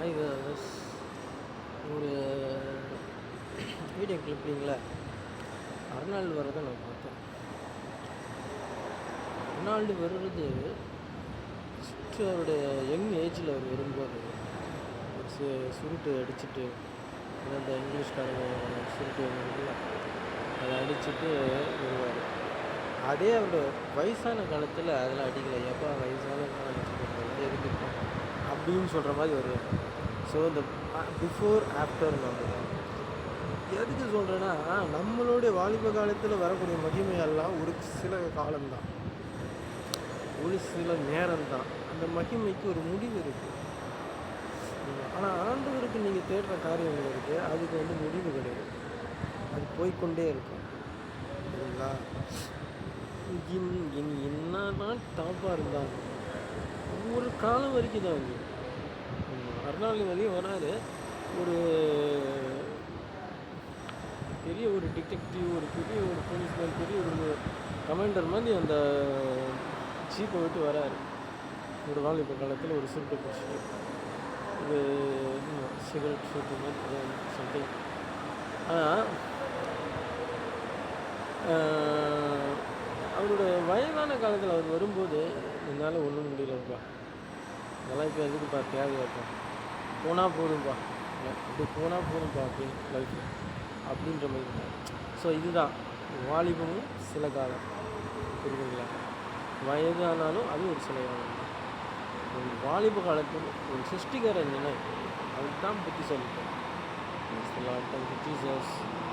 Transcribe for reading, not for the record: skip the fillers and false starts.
Hi girls. ஒரு video கிளிப்பிங்கில் Arnold வர்றதை நான் பார்த்தேன். அர்னால்டு வர்றது ஃபஸ்ட்டு அவருடைய யங் ஏஜில் அவர் வரும்போது ஒரு சுருட்டு அடிச்சுட்டு, அந்த இங்கிலீஷ்காரங்க சுருட்டு இருக்குல்ல, அதை அடிச்சுட்டு வருவார். அதே அவரோட வயசான காலத்தில் அதெல்லாம் அடிக்கலை. எப்போ வயசான காலத்தில் இருந்துட்டோம் அப்படின்னு சொல்கிற மாதிரி வருவார். ஸோ இந்த பிஃபோர் ஆஃப்டர் நம்ம எதுக்கு சொல்கிறேன்னா, நம்மளுடைய வாலிப காலத்தில் வரக்கூடிய மகிமையெல்லாம் ஒரு சில காலம்தான், ஒரு சில நேரம்தான். அந்த மகிமைக்கு ஒரு முடிவு இருக்குது. ஆனால் ஆண்டவருக்கு நீங்கள் தேடுற காரியங்கள் இருக்குது, அதுக்கு முடிவு கிடையாது. அது போய்கொண்டே இருக்கும். சரிங்களா? இனி என்ன தான் டாப்பாக இருந்தாலும் ஒரு காலம் வரைக்கும் தான் வந்து அர்னால்டு வரையும் வராது. ஒரு பெரிய ஒரு டிடெக்டிவ், ஒரு பெரிய ஒரு போலீஸ்மேன், பெரிய ஒரு கமாண்டர் மாதிரி அந்த ஜீப்பை விட்டு வராரு. ஒரு வாலிப காலத்தில் ஒரு சுருட்டு பிடிச்சி ஒரு சிகரெட் சுருட்டு மாதிரி சம்திங். ஆனால் அவரோட வயதான காலத்தில் அவர் வரும்போது என்னால் ஒன்றும் முடியலப்பா, இதெல்லாம் இப்போ எதுக்குப்பா தேவையாப்பா, போனால் போதும்பா, அப்படி போனால் போதும்பா அப்படின்னு லைஃப் அப்படின்ற மாதிரி. ஸோ இதுதான் வாலிபமும் சில காலம், புரியுதுங்களா? வயதானாலும் அது ஒரு சில காலம். ஒரு வாலிப காலத்தில் ஒரு சிருஷ்டிகர நிலை, அதுதான் புத்திசாலித்தனம். ஜீசஸ்